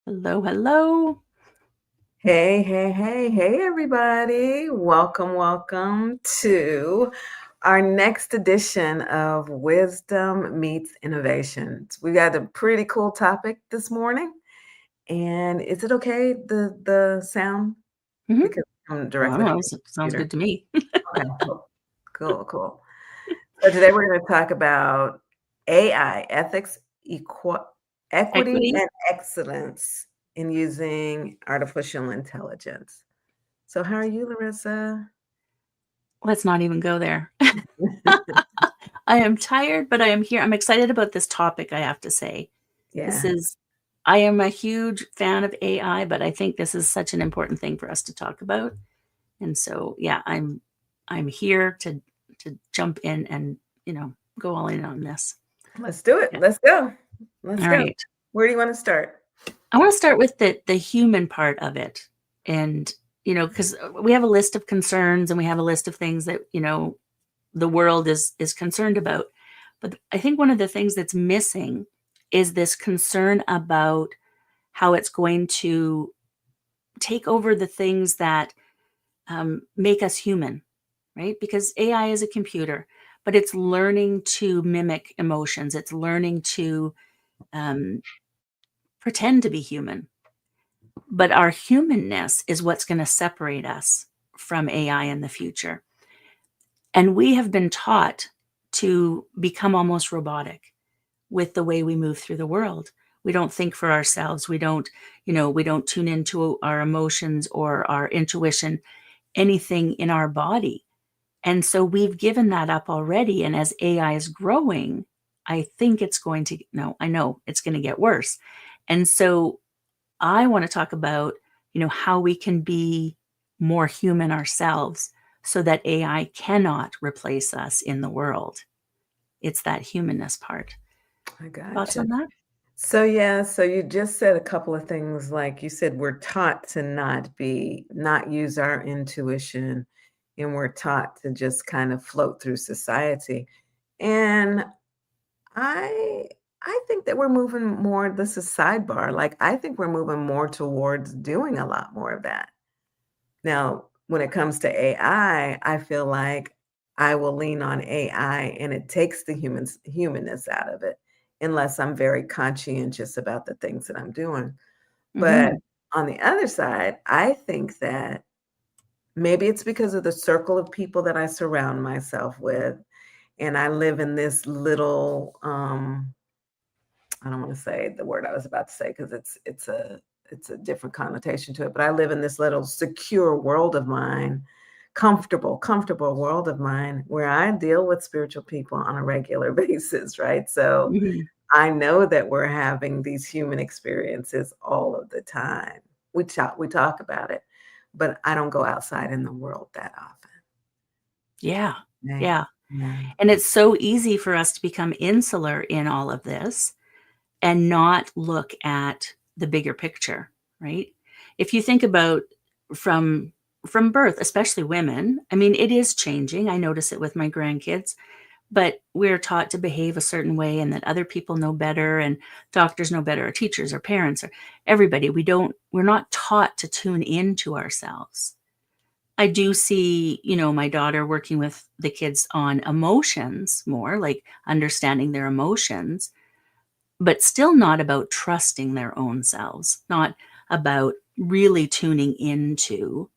Hello, hello. Hey, hey, hey, hey, everybody. Welcome to our next edition of Wisdom Meets Innovations. We got a pretty cool topic this morning. And is it okay, the sound? Mhm. Because I'm I don't directly from know, the sounds computer. good to me. Okay, cool. Cool, cool. So today we're going to talk about AI, ethics, equity, Equity? and excellence in using artificial intelligence. So how are you, Larissa? Let's not even go there. I am tired, but I am here. I'm excited about this topic, I have to say. This Yeah, is I am a huge fan of AI, but I think this is such an important thing for us to talk about. And so, yeah, I'm here to jump in and, go all in on this. let's do it. Yeah. Let's go. Let's All go. right. Where do you want to start? I want to start with the human part of it. And, because we have a list of concerns and we have a list of things that, the world is concerned about. But I think one of the things that's missing is this concern about how it's going to take over the things that make us human, right? Because AI is a computer, but it's learning to mimic emotions. It's learning to um, pretend to be human. But our humanness is what's going to separate us from AI in the future. And we have been taught to become almost robotic with the way we move through the world. We don't think for ourselves. We don't tune into our emotions or our intuition, anything in our body. And so we've given that up already. And as AI is growing, I think it's going to, no, I know it's going to get worse. And so I want to talk about, how we can be more human ourselves so that AI cannot replace us in the world. It's that humanness part. I Thoughts gotcha. on that? So yeah, so you just said a couple of things like you said we're taught to not use our intuition and we're taught to just kind of float through society. And I I think that we're moving more this is sidebar, like, I think we're moving more towards doing a lot more of that. Now, when it comes to AI, I feel like I will lean on AI and it takes the humanness out of it, unless I'm very conscientious about the things that I'm doing. But Mhm. on the other side, I think that maybe it's because of the circle of people that I surround myself with, and I live in this little, I don't wanna say the word I was about to say because it's a different connotation to it, but I live in this little secure world of mine, comfortable world of mine where I deal with spiritual people on a regular basis, right? So, Mhm. I know that we're having these human experiences all of the time. We talk about it, but I don't go outside in the world that often. Yeah. Right. Yeah. Yeah. And it's so easy for us to become insular in all of this and not look at the bigger picture, right? If you think about from from birth, especially women, I mean, it is changing. I notice it with my grandkids, but we're taught to behave a certain way and that other people know better and doctors know better, or teachers or parents or everybody. We're not taught to tune into ourselves. I do see, my daughter working with the kids on emotions more, like understanding their emotions, but still not about trusting their own selves, not about really tuning into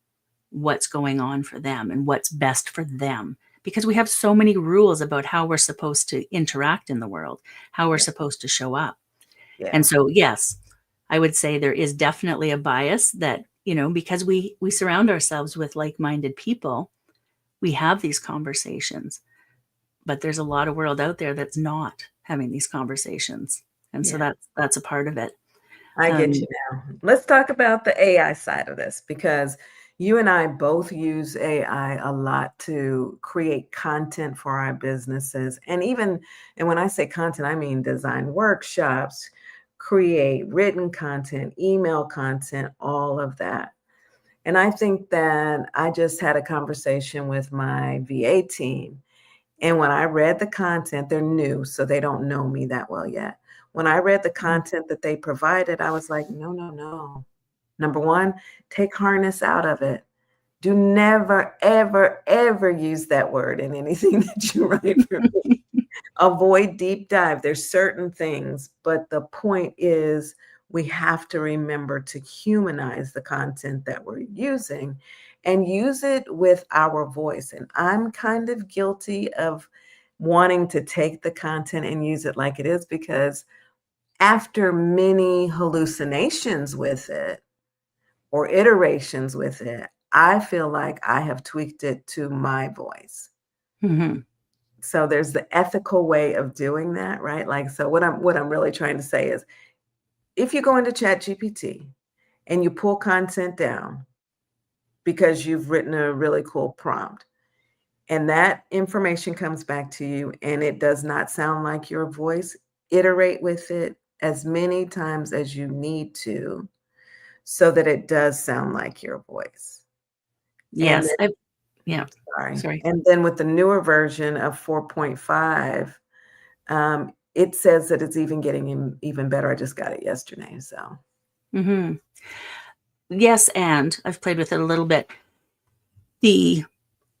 what's going on for them and what's best for them. Because we have so many rules about how we're supposed to interact in the world, how we're Yeah. supposed to show up. And Yeah. so, yes, I would say there is definitely a bias that, because we surround ourselves with like-minded people, we have these conversations, but there's a lot of world out there that's not having these conversations. And so Yeah. that's a part of it. I get Um, you now. Let's talk about the AI side of this because you and I both use AI a lot to create content for our businesses. And when I say content, I mean design workshops, create written content, email content, all of that. And I think that I just had a conversation with my VA team. And when I read the content, they're new, so they don't know me that well yet. When I read the Mhm. content that they provided, I was like, no, no, no. Number one, take harness out of it. Do never, ever, ever use that word in anything that you write for me. Avoid deep dive. There's certain things, but the point is we have to remember to humanize the content that we're using and use it with our voice. And I'm kind of guilty of wanting to take the content and use it like it is because after many hallucinations with it or iterations with it, I feel like I have tweaked it to my voice. Mhm. So there's the ethical way of doing that, right? Like, so what I'm really trying to say is if you go into ChatGPT and you pull content down because you've written a really cool prompt and that information comes back to you and it does not sound like your voice, iterate with it as many times as you need to so that it does sound like your voice. And Yes, yeah, sorry. sorry. And then with the newer version of 4.5, it says that it's even getting even better. I just got it yesterday, so Mhm. Yes, and I've played with it a little bit. The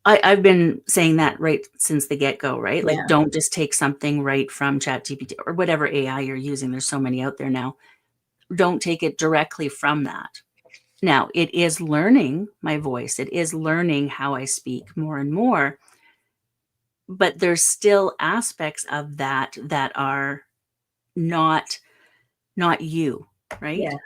I've been saying that right since the get-go, right? Like, yeah, don't just take something right from ChatGPT or whatever AI you're using, there's so many out there now. Don't take it directly from that. Now, it is learning my voice, it is learning how I speak more and more, but there's still aspects of that that are not not you, right? yeah,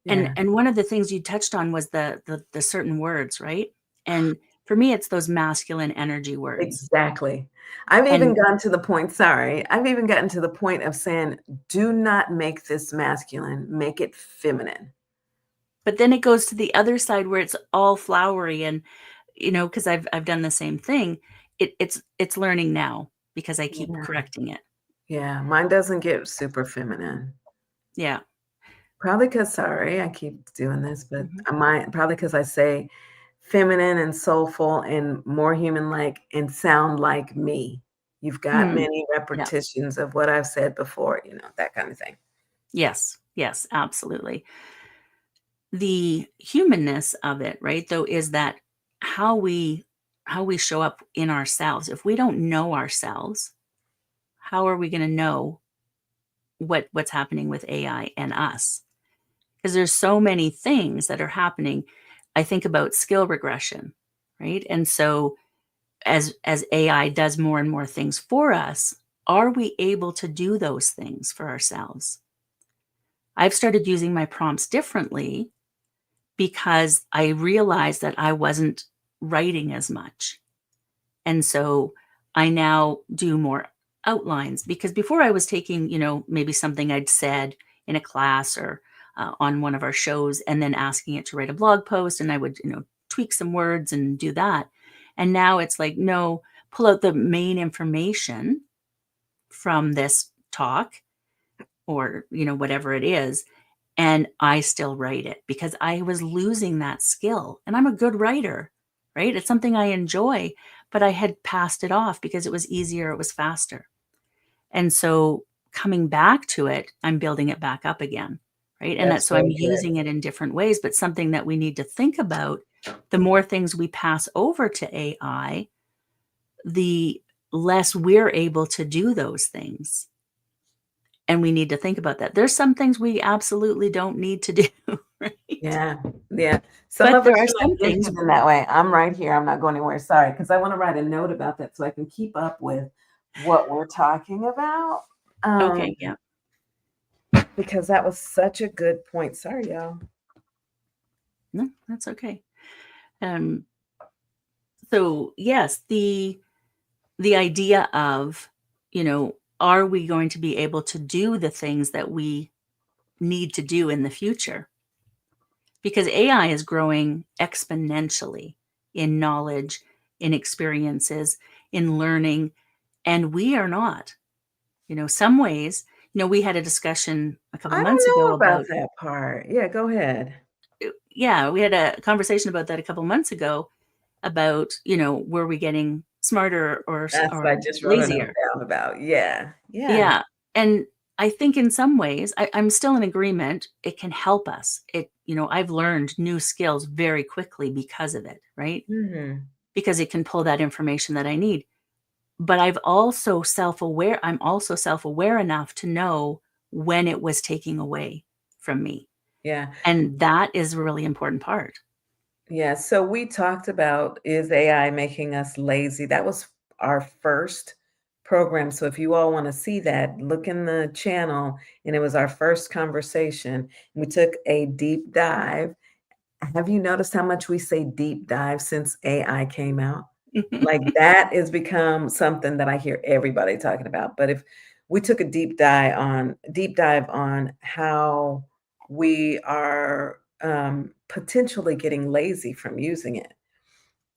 And yeah, one of the things you touched on was the certain words, right? And for me, it's those masculine energy words. exactly. I've even And gotten to the point sorry, I've even gotten to the point of saying, "Do not make this masculine, make it feminine." but then it goes to the other side where it's all flowery and, because I've done the same thing. It's learning now because I keep Yeah, correcting it. yeah, mine doesn't get super feminine. Yeah. Probably because sorry, I keep doing this, but Mhm. I might probably because I say feminine and soulful and more human-like and sound like me. You've got Mm. many Yeah. repetitions of what I've said before, that kind of thing. Yes. Yes, absolutely. The humanness of it, right, though, is that how we show up in ourselves. If we don't know ourselves, how are we gonna know what's happening with AI and us? Because there's so many things that are happening. I think about skill regression, right? And so as AI does more and more things for us, are we able to do those things for ourselves? I've started using my prompts differently because I realized that I wasn't writing as much. And so I now do more outlines because before I was taking, maybe something I'd said in a class or on one of our shows and then asking it to write a blog post and I would, tweak some words and do that. And now it's like, no, pull out the main information from this talk or, whatever it is. And I still write it because I was losing that skill. And I'm a good writer, right? It's something I enjoy, but I had passed it off because it was easier, it was faster. And so coming back to it, I'm building it back up again, right? And That's so I'm really good. using it in different ways, but something that we need to think about, the more things we pass over to AI, the less we're able to do those things. And we need to think about that. There's some things we absolutely don't need to do, right? Yeah, yeah. Some But of us there are are some not things. gifted in that way. I'm right here. I'm not going anywhere. Sorry, because I want to write a note about that so I can keep up with what we're talking about. Okay, yeah. Because that was such a good point. Sorry, y'all. No, that's okay. Um, so yes, the idea of, are we going to be able to do the things that we need to do in the future? Because AI is growing exponentially in knowledge, in experiences, in learning, and we are not. Some ways, we had a discussion a couple I months don't know ago about about, that part. Yeah, go ahead. yeah, we had a conversation about that a couple months ago about, were we getting smarter or That's what I just wrote a note lazier? down about. Yeah, yeah. Yeah. And I think in some ways, I'm still in agreement. It can help us. I've learned new skills very quickly because of it, right? Mhm. Because it can pull that information that I need. But I'm also self-aware enough to know when it was taking away from me. Yeah. And that is a really important part. Yeah, so we talked about, is AI making us lazy? That was our first program. So if you all want to see that, look in the channel. And it was our first conversation. We took a deep dive. Have you noticed how much we say deep dive since AI came out? Like that has become something that I hear everybody talking about. But if we took a deep dive on how we are potentially getting lazy from using it.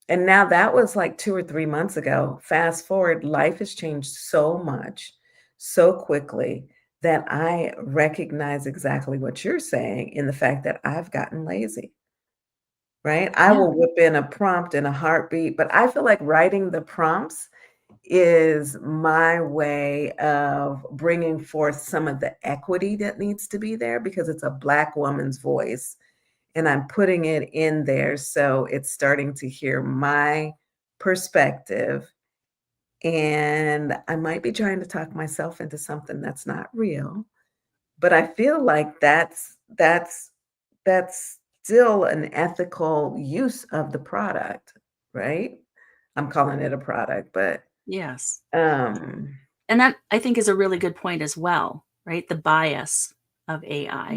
And now that was like 2 or 3 months ago. Fast forward, life has changed so much, so quickly that I recognize exactly what you're saying in the fact that I've gotten lazy. Right? I Yeah. will whip in a prompt in a heartbeat, but I feel like writing the prompts is my way of bringing forth some of the equity that needs to be there because it's a Black woman's voice, and I'm putting it in there so it's starting to hear my perspective, and I might be trying to talk myself into something that's not real, but I feel like that's still an ethical use of the product, right? I'm calling it a product, but, Yes. um And that I think is a really good point as well, right? The bias of AI.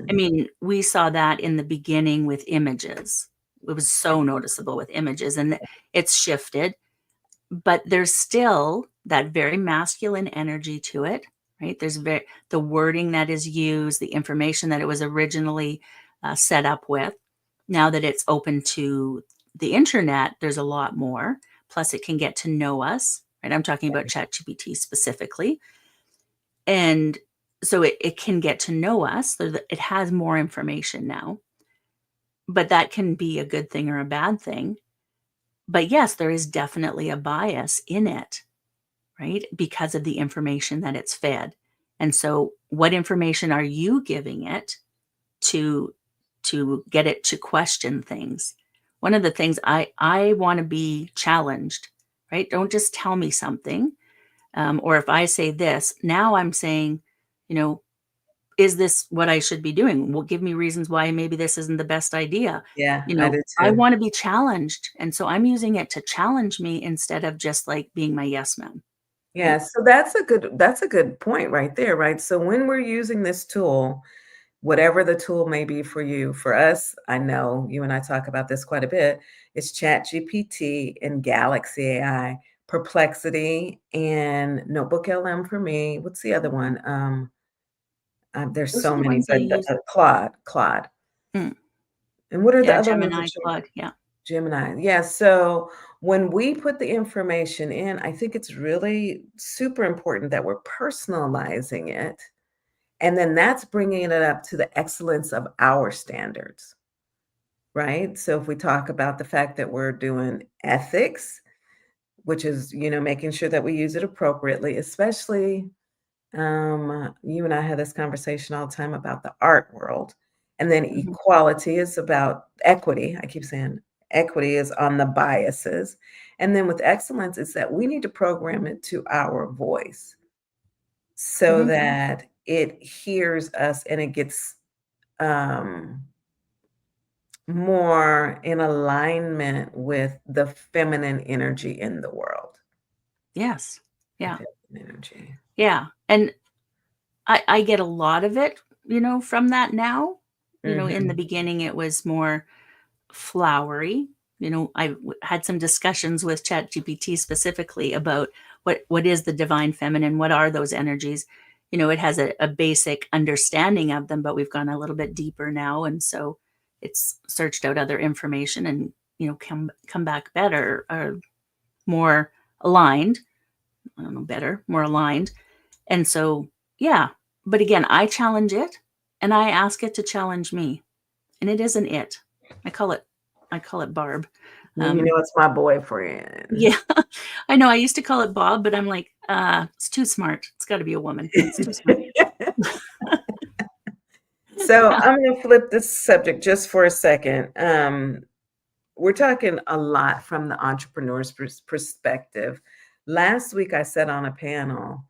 I mhm, mean, we saw that in the beginning with images. It was so noticeable with images and it's shifted, but there's still that very masculine energy to it, right? The wording that is used, the information that it was originally set up with. Now that it's open to the internet, there's a lot more. Plus, it can get to know us, right? I'm talking about ChatGPT specifically. And so it can get to know us. So that it has more information now, but that can be a good thing or a bad thing. But yes, there is definitely a bias in it, right? Because of the information that it's fed. And so what information are you giving it to get it to question things? One of the things I want to be challenged, right? Don't just tell me something. Or if I say this, now I'm saying, you know, is this what I should be doing? Well, give me reasons why maybe this isn't the best idea. yeah, I do I too. want to be challenged. And so I'm using it to challenge me instead of just like being my yes man. Yeah, Right. so that's a good point right there, right? So when we're using this tool, whatever the tool may be for you, for us, I know you and I talk about this quite a bit, it's ChatGPT and Galaxy AI, Perplexity and Notebook LM for me. What's the other one? There's Those so are the many, ones I but use. Claude. Mm. And what are the Yeah, other ones Gemini, that you Claude. Yeah. Gemini. Yeah, so when we put the information in, I think it's really super important that we're personalizing it, and then that's bringing it up to the excellence of our standards, right? So if we talk about the fact that we're doing ethics, which is, making sure that we use it appropriately, especially you and I had this conversation all the time about the art world. And then Mhm. equality is about equity. I keep saying equity is on the biases. And then with excellence, it's that we need to program it to our voice so Mhm. that it hears us and it gets um, more in alignment with the feminine energy in the world. Yes. The Yeah. feminine energy. Yeah. And I get a lot of it, from that now. In the Hmm. beginning, it was more flowery. Had some discussions with ChatGPT specifically about what is the divine feminine, what are those energies. It has a basic understanding of them, but we've gone a little bit deeper now, and so it's searched out other information and come back better or more aligned. I don't know, better, more aligned. And so, yeah. But again, I challenge it and I ask it to challenge me. And it isn't it. I call it I call it Barb. Well, Um, it's my boyfriend. yeah, I know I used to call it Bob, but I'm like, it's too smart. It's got to be a woman. It's too smart. So Yeah. I'm going to flip this subject just for a second. We're talking a lot from the entrepreneur's perspective. Last week, I sat on a panel,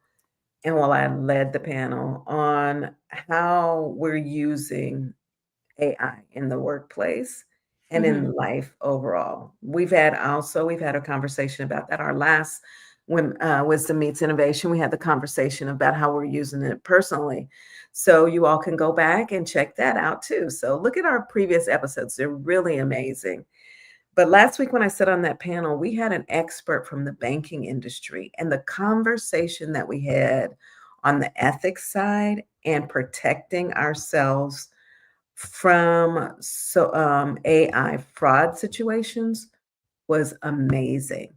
and well, I led the panel on how we're using AI in the workplace and Mhm. in life overall. We've had a conversation about that. Our last when Wisdom Meets Innovation, we had the conversation about how we're using it personally. So you all can go back and check that out too. So look at our previous episodes. They're really amazing. But last week when I sat on that panel, we had an expert from the banking industry, and the conversation that we had on the ethics side and protecting ourselves from AI fraud situations was amazing.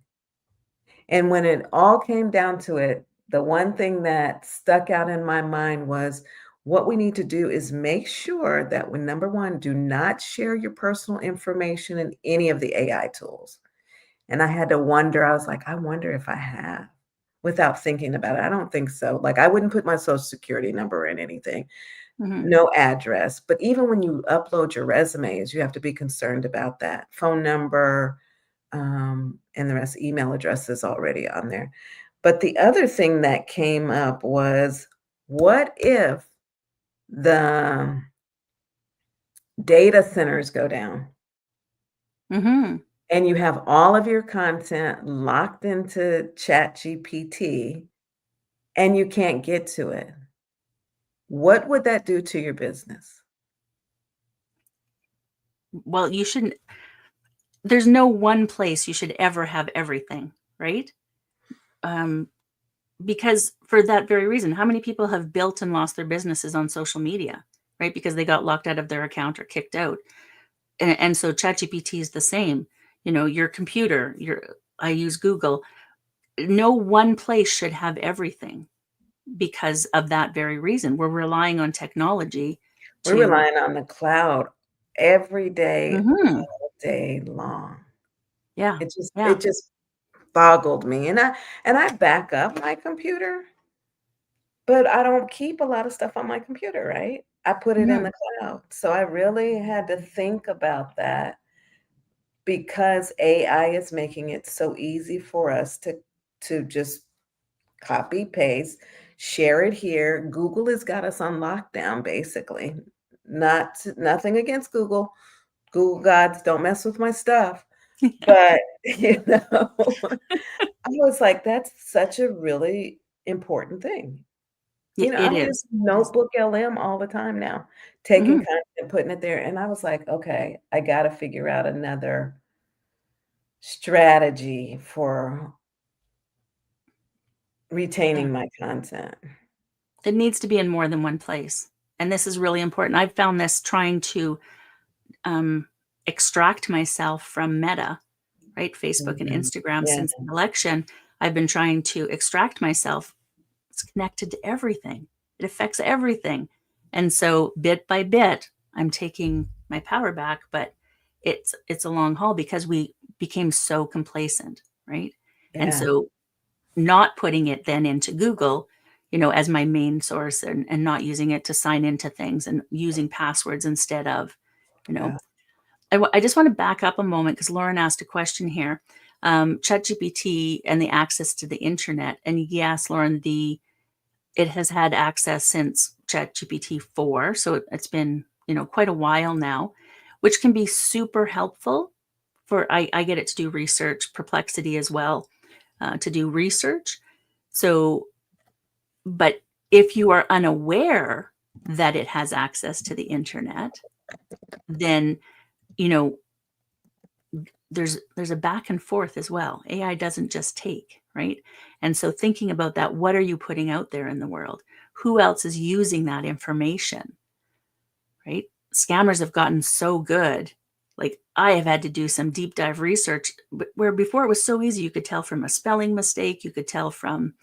And when it all came down to it, the one thing that stuck out in my mind was what we need to do is make sure that when number one, do not share your personal information in any of the AI tools. And I had to wonder, I was like, I wonder if I have without thinking about it. I don't think so. Like, I wouldn't put my social security number in anything, Mhm. no address. But even when you upload your resumes, you have to be concerned about that phone number, and the rest, email address is already on there. But the other thing that came up was, what if the data centers go down Mhm. and you have all of your content locked into ChatGPT and you can't get to it? What would that do to your business? Well, you shouldn't there's no one place you should ever have everything, right? Um, because for that very reason, how many people have built and lost their businesses on social media, right? Because they got locked out of their account or kicked out. And so ChatGPT is the same. Your computer, I use Google. No one place should have everything because of that very reason. We're relying on technology We're to relying on the cloud every day, Mhm. all day long. Yeah. It just Yeah. it just boggled me, and I back up my computer, but I don't keep a lot of stuff on my computer, right? I put it in Mhm. the cloud. So I really had to think about that because AI is making it so easy for us to just copy, paste, share it here. Google has got us on lockdown, basically. Nothing against Google. Google gods, don't mess with my stuff. But, I was like, "That's such a really important thing." It I use is. It is. Notebook LM all the time now, taking Mhm. content, putting it there, and I was like, "Okay, I gotta figure out another strategy for Yeah. retaining my content." It needs to be in more than one place. And this is really important. I've found this trying to um, extract myself from Meta, right? Facebook and Mhm. Instagram Yeah, since the election. I've been trying to extract myself. It's connected to everything, it affects everything. And so bit by bit, I'm taking my power back, but it's a long haul because we became so complacent, right? And yeah, so not putting it then into Google, as my main source and not using it to sign into things and using passwords instead of, you know, yeah. I just want to back up a moment because Lauren asked a question here. ChatGPT and the access to the internet. And yes, Lauren, it has had access since ChatGPT 4. So it's been, quite a while now, which can be super helpful I get it to do research, Perplexity as well, to do research. So, but if you are unaware that it has access to the internet, then, you know, there's a back and forth as well. AI doesn't just take, right? And so thinking about that, what are you putting out there in the world? Who else is using that information, right? Scammers have gotten so good. Like I have had to do some deep dive research where before it was so easy. You could tell from a spelling mistake, you could tell from,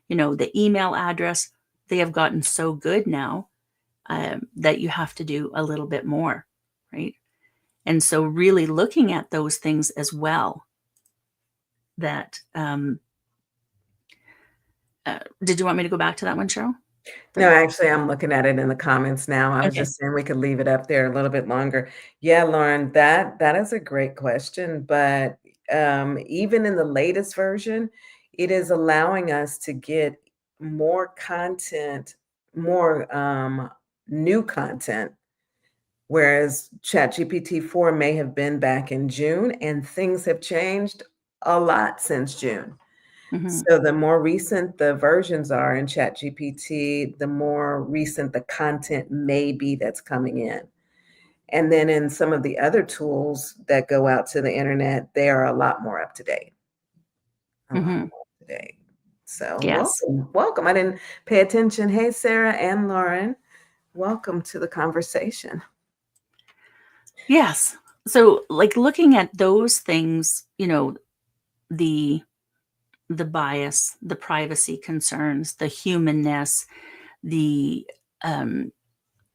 the email address. They have gotten so good now that you have to do a little bit more, right? And so really looking at those things as well that did you want me to go back to that one, Cheryl? No, But actually, I'm looking at it in the comments now. I was okay. just saying we could leave it up there a little bit longer. Yeah, Lauren, that is a great question, but, even in the latest version, it is allowing us to get more content, more, new content, whereas ChatGPT 4 may have been back in June, and things have changed a lot since June. Mhm. So the more recent the versions are in ChatGPT, the more recent the content may be that's coming in. And then in some of the other tools that go out to the internet, they are a lot more up to date, a lot Mhm. more up to date. So Yes. welcome, welcome. I didn't pay attention. Hey, Sarah and Lauren, welcome to the conversation. Yes. So, like, looking at those things, the the bias, the privacy concerns, the humanness, the, um,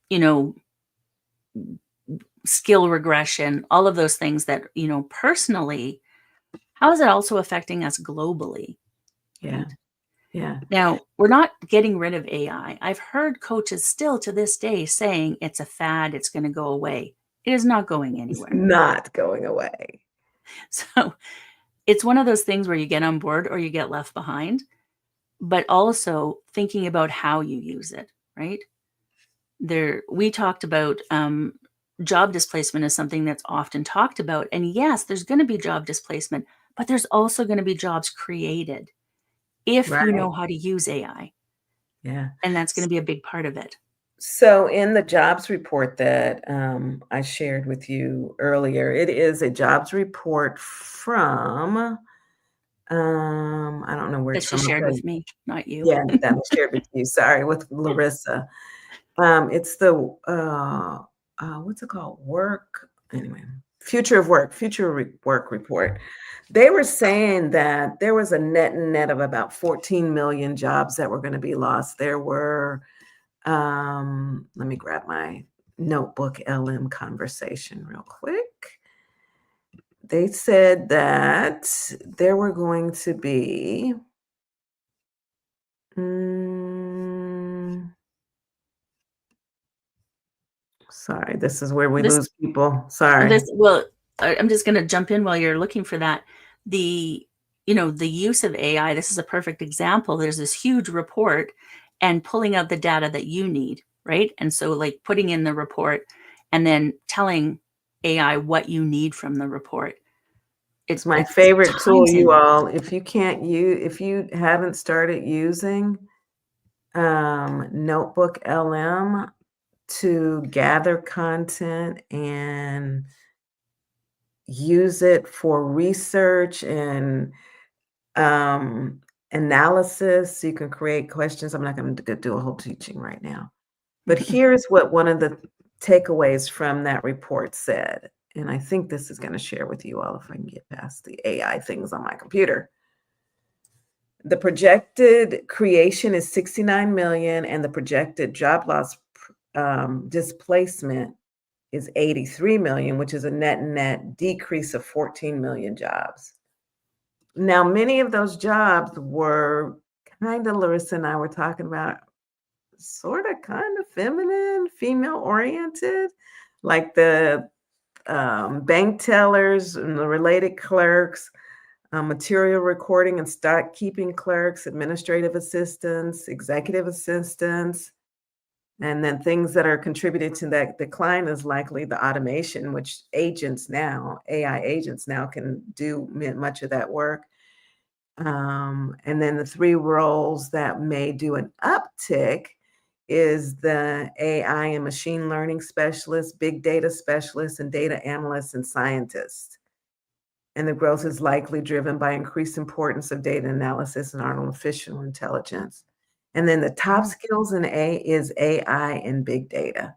you know, skill regression, all of those things that, personally, how is it also affecting us globally, Yeah, right? yeah. Now, we're not getting rid of AI. I've heard coaches still to this day saying it's a fad, it's going to go away. It is not going It's anywhere. not going away. So it's one of those things where you get on board or you get left behind, but also thinking about how you use it, right? We talked about job displacement is something that's often talked about. And yes, there's going to be job displacement, but there's also going to be jobs created if you Right. know how to use AI. Yeah. And that's going to be a big part of it. So in the jobs report that, I shared with you earlier, it is a jobs report from, I don't know where That it's she from. I'll shared tell with you. me, not you. Yeah, that was shared with you, sorry, with Larissa. It's the, what's it called? Work anyway, Future Work Report. They were saying that there was a net of about 14 million jobs that were gonna be lost. There were let me grab my notebook LM conversation real quick. They said that there were going to be, mm, sorry, this is where we This lose people. Sorry. this well, I'm just gonna jump in while you're looking for that. The the use of AI, this is a perfect example. There's this huge report and pulling out the data that you need, right? And so, like, putting in the report and then telling AI what you need from the report. It's my It's favorite tool, tons you in. all. If you haven't started using Notebook LM to gather content and use it for research and um, analysis. You can create questions. I'm not going to do a whole teaching right now, but here's what one of the takeaways from that report said. And I think this is going to share with you all if I can get past the AI things on my computer. The projected creation is 69 million, and the projected job loss displacement is 83 million, which is a net decrease of 14 million jobs. Now, many of those jobs were kind of, Larissa and I were talking about, sort of kind of feminine, female oriented, like the bank tellers and the related clerks, material recording and stock keeping clerks, administrative assistants, executive assistants. And then things that are contributed to that decline is likely the automation, which AI agents now can do much of that work. And then the three roles that may do an uptick is the AI and machine learning specialist, big data specialist, and data analysts and scientists. And the growth is likely driven by increased importance of data analysis and artificial intelligence. And then the top Mhm. skills in A is AI and big data.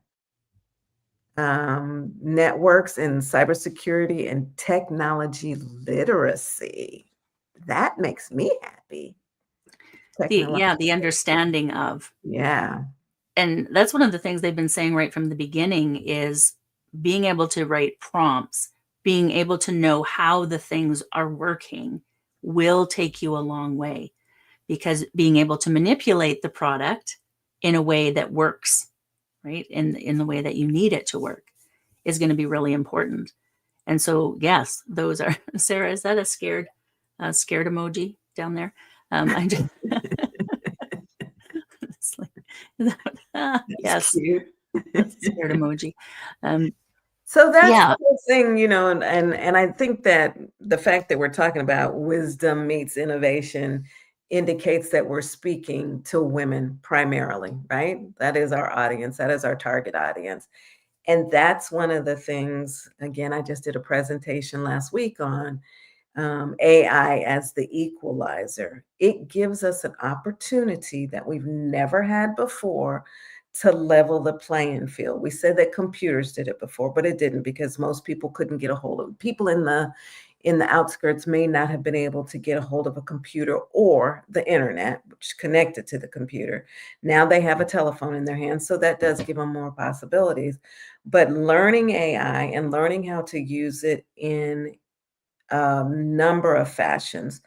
Networks and cybersecurity and technology literacy. That makes me happy. The Technological. understanding of. Yeah. And that's one of the things they've been saying right from the beginning is being able to write prompts, being able to know how the things are working will take you a long way, because being able to manipulate the product in a way that works, right? In the way that you need it to work is going to be really important. And so, yes, those are, Sarah, is that a scared emoji down there? I just, it's like, That's yes, cute. that's a scared emoji. Um, So that's yeah, the whole thing, you know, and I think that the fact that we're talking about wisdom meets innovation indicates that we're speaking to women primarily, right? That is our audience, that is our target audience. And that's one of the things, again, I just did a presentation last week on AI as the equalizer. It gives us an opportunity that we've never had before to level the playing field. We said that computers did it before, but it didn't because most people couldn't get a hold of people in the outskirts may not have been able to get a hold of a computer or the internet, which is connected to the computer. Now they have a telephone in their hands, so that does give them more possibilities. But learning AI and learning how to use it in a number of fashions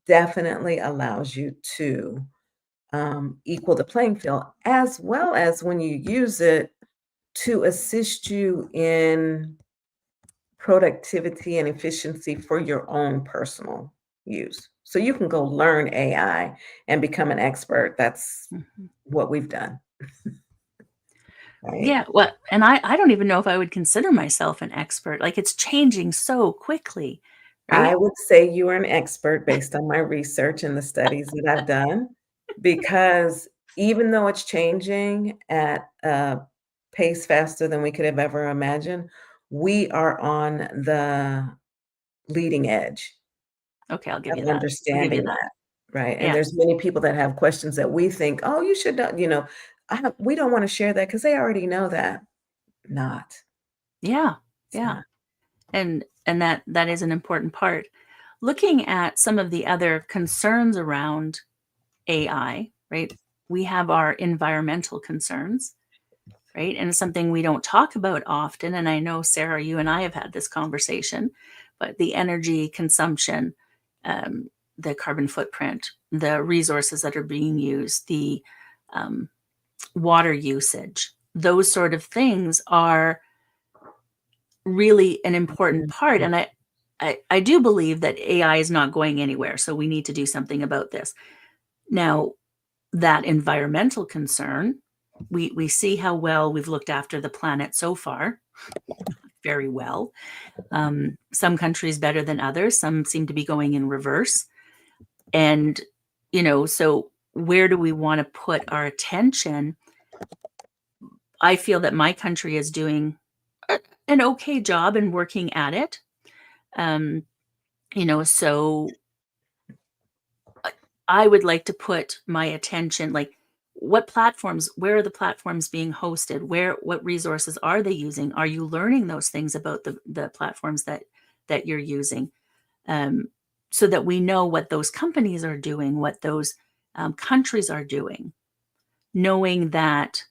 definitely allows you to equal the playing field, as well as when you use it to assist you in productivity and efficiency for your own personal use. So you can go learn AI and become an expert. That's mhm. what we've done, right? Yeah. Well, and I don't even know if I would consider myself an expert. Like it's changing so quickly, I right? would say you are an expert based on my research and the studies that I've done, because even though it's changing at a pace faster than we could have ever imagined, we are on the leading edge Okay, I'll give of you that. I'll give you understanding that. that, right? And Yeah. there's many people that have questions that we think, "Oh, you should know," you know, we don't wanna share that because they already know that. Not. Yeah. It's Yeah. not. And that is an important part. Looking at some of the other concerns around AI, right? We have our environmental concerns, right? And it's something we don't talk about often. And I know, Sarah, you and I have had this conversation, but the energy consumption, um, the carbon footprint, the resources that are being used, the um, water usage, those sort of things are really an important part. Mhm. And I do believe that AI is not going anywhere. So we need to do something about this. Now, that environmental concern, we see how well we've looked after the planet so far, very well. Some countries better than others. Some seem to be going in reverse. And, so where do we want to put our attention? I feel that my country is doing an okay job in working at it. Um, so I would like to put my attention, like where are the platforms being hosted? What resources are they using? Are you learning those things about the platforms that you're using? Um, so that we know what those companies are doing, what those countries are doing, knowing that,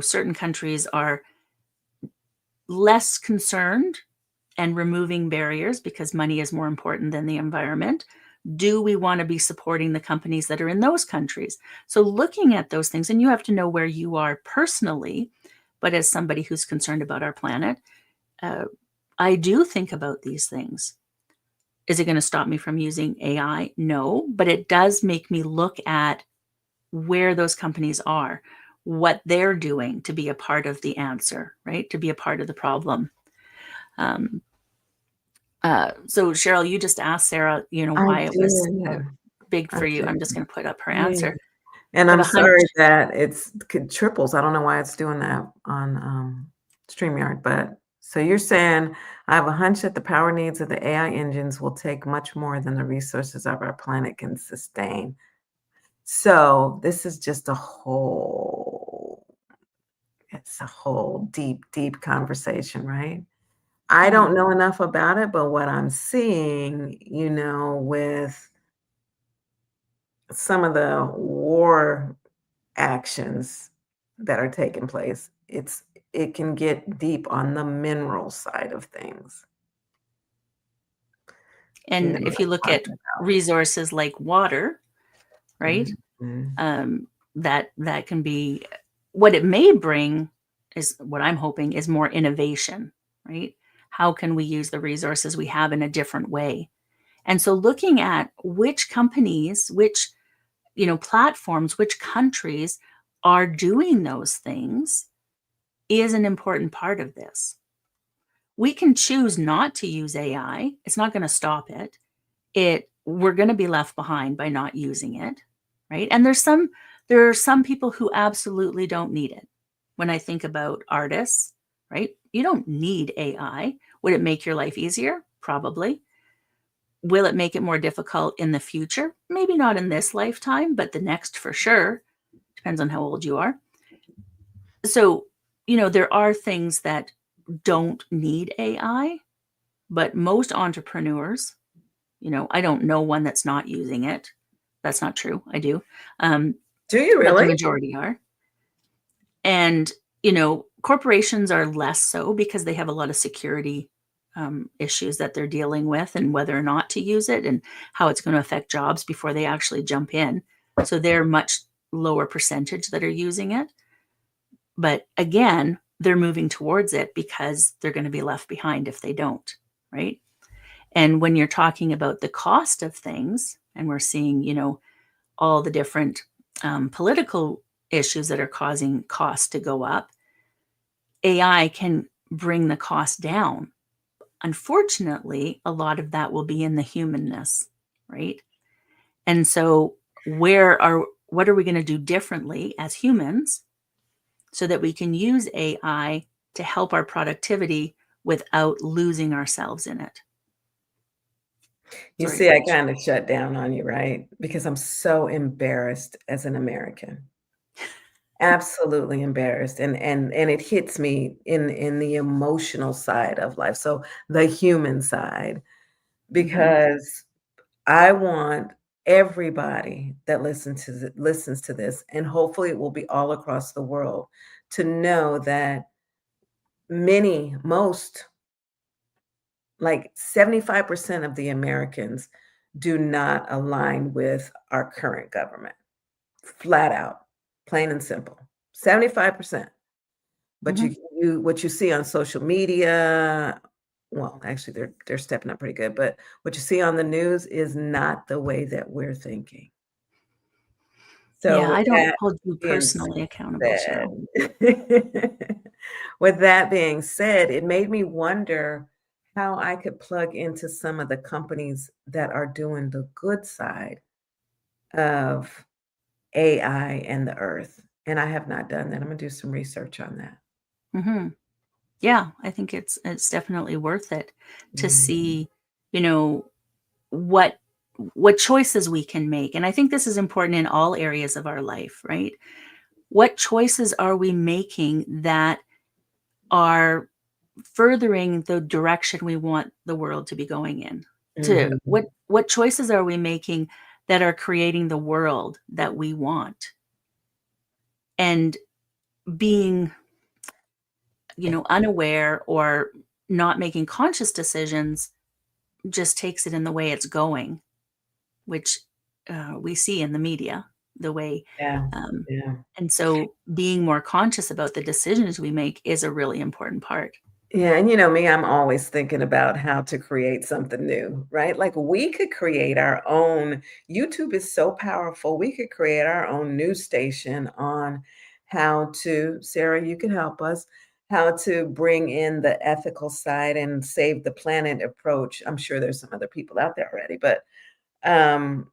certain countries are less concerned and removing barriers because money is more important than the environment. Do we want to be supporting the companies that are in those countries? So looking at those things, and you have to know where you are personally, but as somebody who's concerned about our planet, uh, I do think about these things. Is it going to stop me from using AI? No, but it does make me look at where those companies are, what they're doing to be a part of the answer, right? To be a part of the problem. Um, so Cheryl, you just asked Sarah, I why it was did. big I for you. did. I'm just going to put up her Yeah. answer. And I have I'm a hunch. sorry that it's triples. I don't know why it's doing that on StreamYard, but so you're saying I have a hunch that the power needs of the AI engines will take much more than the resources of our planet can sustain. So this is just it's a whole deep, deep conversation, right? I Mhm. don't know enough about it, but what I'm seeing, with some of the war actions that are taking place, it can get deep on the mineral side of things. You know And what if you look I'm at talking about. resources like water, right? Mhm. Um, that can be what it may bring is what I'm hoping is more innovation, right? How can we use the resources we have in a different way? And so looking at which companies, which platforms, which countries are doing those things is an important part of this. We can choose not to use AI. It's not going to stop it. We're going to be left behind by not using it, right? And there are some people who absolutely don't need it. When I think about artists, right? You don't need AI. Would it make your life easier? Probably. Will it make it more difficult in the future? Maybe not in this lifetime, but the next for sure. Depends on how old you are. So, there are things that don't need AI, but most entrepreneurs, I don't know one that's not using it. That's not true. I do. Do you But the really? majority are. And, corporations are less so because they have a lot of security issues that they're dealing with and whether or not to use it and how it's going to affect jobs before they actually jump in. So they're much lower percentage that are using it. But again, they're moving towards it because they're going to be left behind if they don't, right? And when you're talking about the cost of things, and we're seeing, all the different political issues that are causing costs to go up, AI can bring the cost down. Unfortunately, a lot of that will be in the humanness, right? And so what are we going to do differently as humans so that we can use AI to help our productivity without losing ourselves in it? You Sorry, see, I Rach. kinda shut down on you, right? Because I'm so embarrassed as an American. Absolutely embarrassed, and it hits me in the emotional side of life, so the human side, Mm-hmm. because I want everybody that listens to this, and hopefully it will be all across the world, to know that most, like 75% of the Americans do not align with our current government. Flat out, plain and simple. 75%. But Mm-hmm. you what you see on social media, well, actually they're stepping up pretty good, but what you see on the news is not the way that we're thinking. So Yeah, with I don't that hold you being personally accountable, said Cheryl. with that being said, it made me wonder how I could plug into some of the companies that are doing the good side of AI and the earth, and I have not done that. I'm gonna do some research on that. Mm-hmm. Yeah, I think it's definitely worth it to Mhm. see, you know, what what choices we can make. And I think this is important in all areas of our life, right? What choices are we making that are furthering the direction we want the world to be going in? To Mhm. what choices are we making that are creating the world that we want? And being, unaware or not making conscious decisions just takes it in the way it's going, which we see in the media, the way. Yeah, Um, yeah. and so being more conscious about the decisions we make is a really important part. Yeah, and you know me, I'm always thinking about how to create something new, right? Like we could create our own YouTube is so powerful. We could create our own news station on how to, Sarah, you can help us, how to bring in the ethical side and save the planet approach. I'm sure there's some other people out there already, but um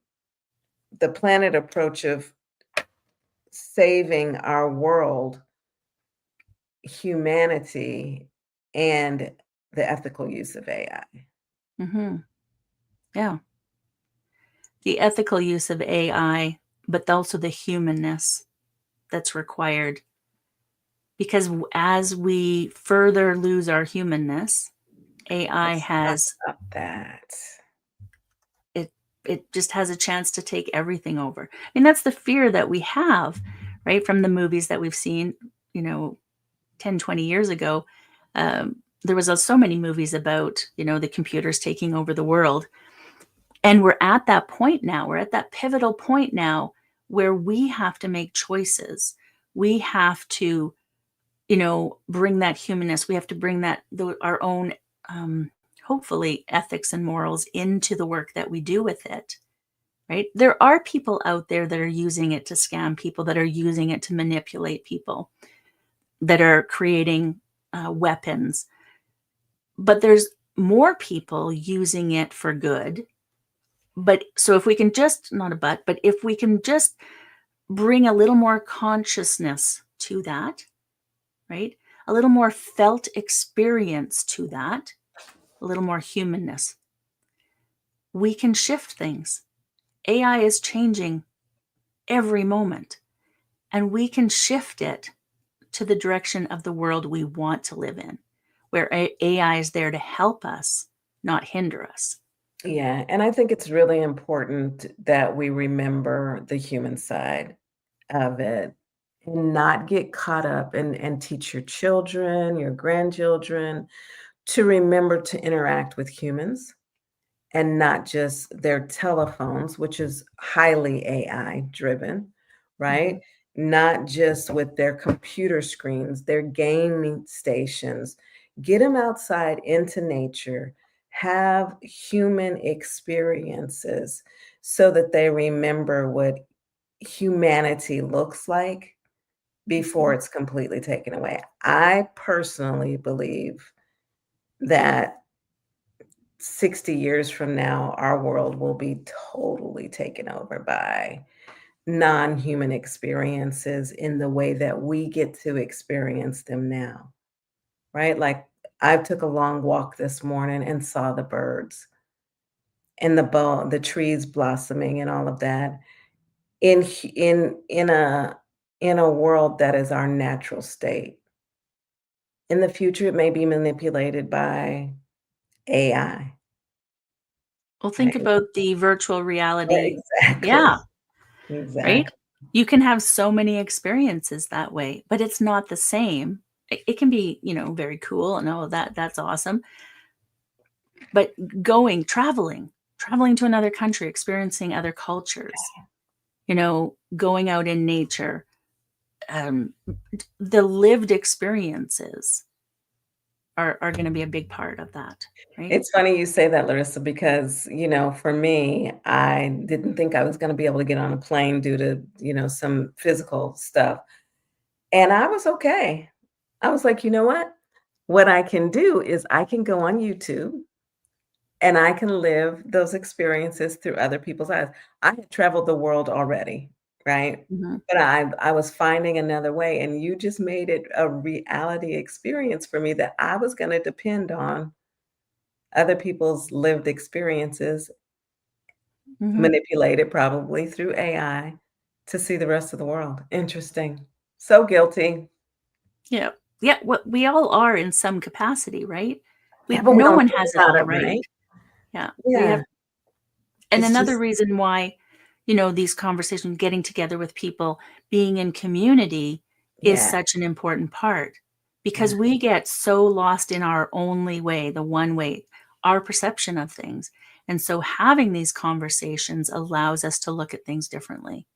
the planet approach of saving our world, humanity, and the ethical use of AI. Hmm. Yeah, the ethical use of AI, but also the humanness that's required. Because as we further lose our humanness, AI Let's talk has about that. it. It just has a chance to take everything over. And that's the fear that we have, right, from the movies that we've seen. You know, 10, 20 years ago, there was so many movies about, the computers taking over the world. And we're at that point now. We're at that pivotal point now where we have to make choices. We have to, bring that humanness. We have to bring our own, um, hopefully, ethics and morals into the work that we do with it. Right? There are people out there that are using it to scam people, that are using it to manipulate people, that are creating weapons. But there's more people using it for good. But so if we can just, not a but if we can just bring a little more consciousness to that, right? A little more felt experience to that, a little more humanness, we can shift things. AI is changing every moment, and we can shift it to the direction of the world we want to live in, where AI is there to help us, not hinder us. Yeah, and I think it's really important that we remember the human side of it and not get caught up and teach your children, your grandchildren to remember to interact with humans and not just their telephones, which is highly AI driven, Mm-hmm. right? Not just with their computer screens, their gaming stations. Get them outside into nature, have human experiences so that they remember what humanity looks like before Mm-hmm. it's completely taken away. I personally believe that 60 years from now, our world will be totally taken over by non-human experiences in the way that we get to experience them now, right? Like I took a long walk this morning and saw the birds and the trees blossoming and all of that in a world that is our natural state. In the future, it may be manipulated by AI, Well, think right? about the virtual reality. Exactly. Yeah, right? Exactly. You can have so many experiences that way, but it's not the same. It can be, very cool and oh, that's awesome. But traveling to another country, experiencing other cultures, going out in nature, um, the lived experiences are going to be a big part of that, right? It's funny you say that, Larissa, because, for me, I didn't think I was gonna be able to get on a plane due to, some physical stuff, and I was okay. I was like, "You know what? What I can do is I can go on YouTube and I can live those experiences through other people's eyes." I had traveled the world already, right? Hmm. But I was finding another way, and you just made it a reality experience for me that I was gonna depend on other people's lived experiences, Hmm. manipulated probably through AI to see the rest of the world. Interesting. So guilty. Yeah. Yeah. What we all are in some capacity, right? Yeah, but we No don't one think has it about all it, right. right? Yeah. We Yeah, have, and it's another just reason why, these conversations, getting together with people, being in community is yeah, such an important part yeah. because we get so lost in our only way, the one way, our perception of things. And so having these conversations allows us to look at things differently.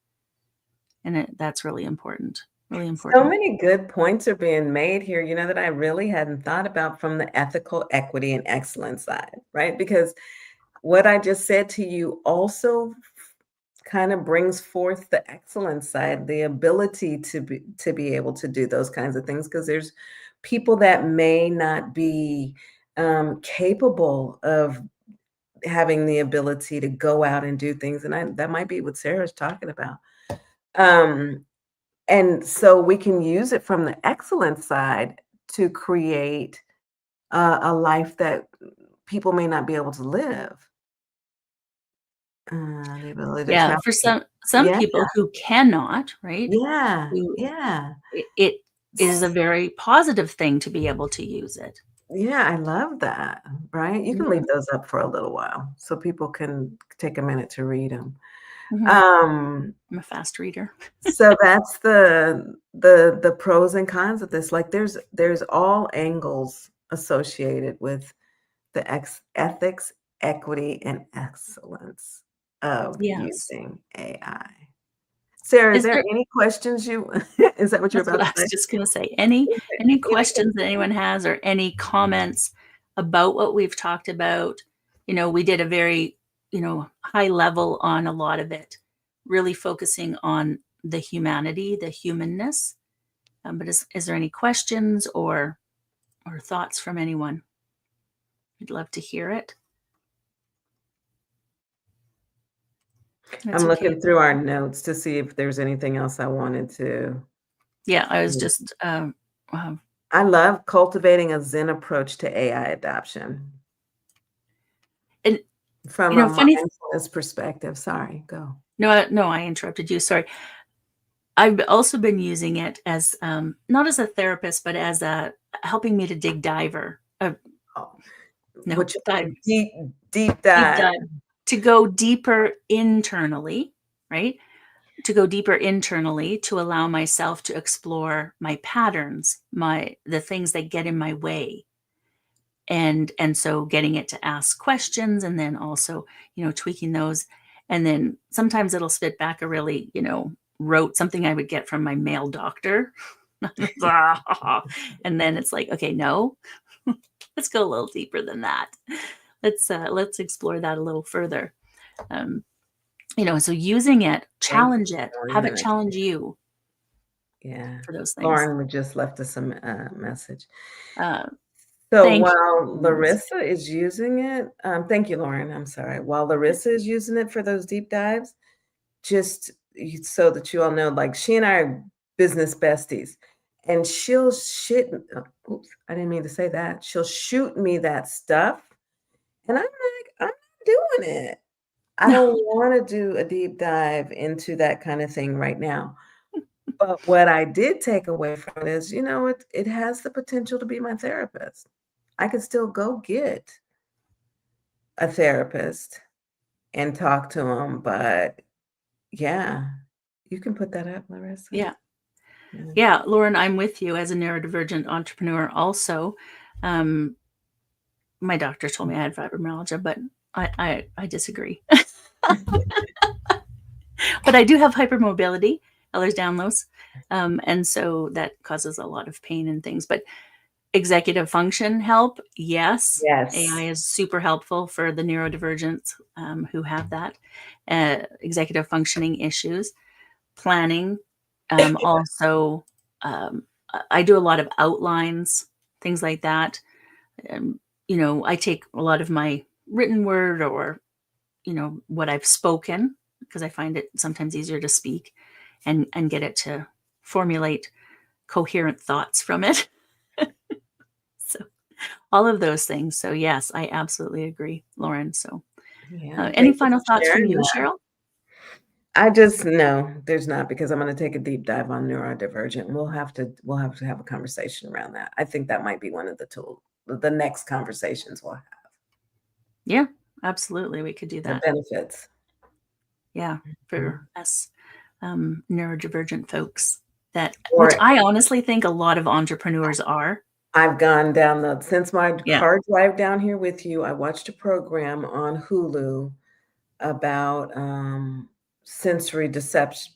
And that's really important, really So important. many good points are being made here, that I really hadn't thought about from the ethical equity and excellence side, right? Because what I just said to you also kind of brings forth the excellence side, the ability to be able to do those kinds of things. Because there's people that may not be capable of having the ability to go out and do things, and that might be what Sarah's talking about. Um, and so we can use it from the excellence side to create a life that people may not be able to live. The ability to Yeah, travel. for some Yeah, people who cannot, right? yeah, Who yeah. it is a S very positive thing to be able to use it. Yeah, I love that, right? You can Mhm, leave those up for a little while so people can take a minute to read them. mhm. Um, I'm a fast reader. so that's the pros and cons of this. Like, there's all angles associated with the ethics, equity, and excellence of Yes. using AI. Sarah, is Is there there any questions you is that what you're That's what about I to was say? just gonna say. Is Any there anything questions that anyone has or any comments about what we've talked about? We did a very, high level on a lot of it, really focusing on the humanity, the humanness. But is there any questions or thoughts from anyone? I'd love to hear it. That's I'm okay. looking through our notes to see if there's anything else I wanted to. Yeah, I was just, um, I love cultivating a Zen approach to AI adoption and from a funny. mindfulness perspective. Sorry, go. No, no, I interrupted you. Sorry. I've also been using it as, not as a therapist, but as a helping me to dig diver. Oh, No, what you dive, deep deep dive. dive, to go deeper internally, right? To go deeper internally to allow myself to explore my patterns, the things that get in my way. And so getting it to ask questions and then also, tweaking those. And then sometimes it'll spit back a really, wrote something I would get from my male doctor. And then it's like, okay, no, let's go a little deeper than that. Let's explore that a little further. Um, so using it, Thank you challenge for it, showing have it that. challenge you Yeah. for those things. Lauren just left us a message. Uh, So Thank while you. Larissa is using it, thank you, Lauren. I'm sorry. While Larissa is using it for those deep dives, just so that you all know, like she and I are business besties, and she'll oops, I didn't mean to say that. She'll shoot me that stuff, and I'm like, I'm not doing it. I No, don't want to do a deep dive into that kind of thing right now. But what I did take away from it is, it has the potential to be my therapist. I could still go get a therapist and talk to him, but yeah, you can put that up, Larissa. yeah. Yeah. Yeah, Lauren, I'm with you as a neurodivergent entrepreneur also. Um, my doctor told me I had fibromyalgia, but I disagree. But I do have hypermobility, Ehlers-Danlos, and so that causes a lot of pain and things. But executive function help, yes. AI Yes. is super helpful for the neurodivergents who have that executive functioning issues. Planning, also, I do a lot of outlines, things like that. Um, I take a lot of my written word or what I've spoken because I find it sometimes easier to speak and get it to formulate coherent thoughts from it. So all of those things. So yes, I absolutely agree, Lauren. So Yeah. any Thank you final for thoughts from sharing you, that. Cheryl? I just no, there's not because I'm going to take a deep dive on neurodivergent. We'll have to have a conversation around that. I think that might be one of the next conversations we'll have, Yeah, absolutely. We could do the that. benefits. Yeah, Mhm. for us neurodivergent folks which Or I honestly think a lot of entrepreneurs are. I've gone down since my Yeah. car drive down here with you, I watched a program on Hulu about, sensory deception,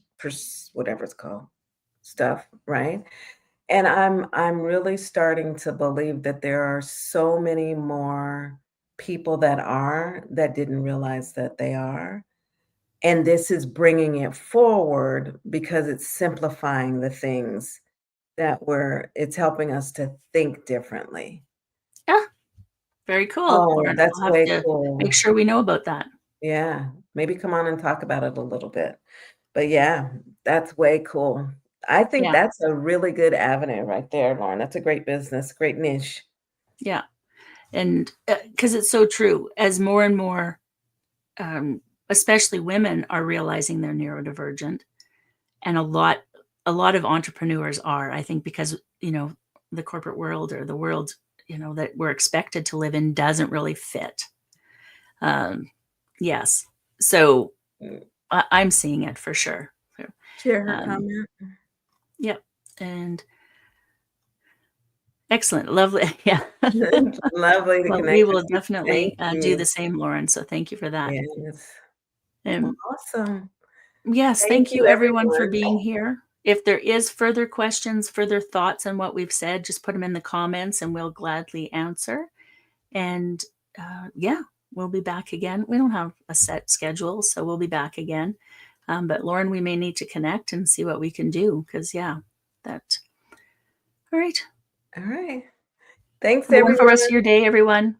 whatever it's called, stuff, right? And I'm really starting to believe that there are so many more people that didn't realize that they are, and this is bringing it forward because it's simplifying the things it's helping us to think differently. Yeah, very cool, Oh, Lauren. that's We'll have way to make cool. sure we know about that. Yeah, maybe come on and talk about it a little bit. But yeah, that's way cool. I think Yeah, that's a really good avenue right there, Lauren. That's a great business, great niche. yeah. And because it's so true, as more and more, um, especially women, are realizing they're neurodivergent, and a lot of entrepreneurs are. I think because the corporate world or the world that we're expected to live in doesn't really fit. Um, yes, so Mm, I'm seeing it for sure. So, share her um, comment. yep, and excellent, lovely, yeah. It's lovely to Well, we connect with will you. Thank definitely do you. the same, Lauren. So thank you for that. Yes. Well, Um, awesome. Yes, Thank thank you, you everyone for everyone. being here. If there is further questions, further thoughts on what we've said, just put them in the comments and we'll gladly answer. And yeah, we'll be back again. We don't have a set schedule, so we'll be back again. But Lauren, we may need to connect and see what we can do because, yeah, that. All right. All right. Thanks, Have a wonderful everyone. rest of your day, everyone.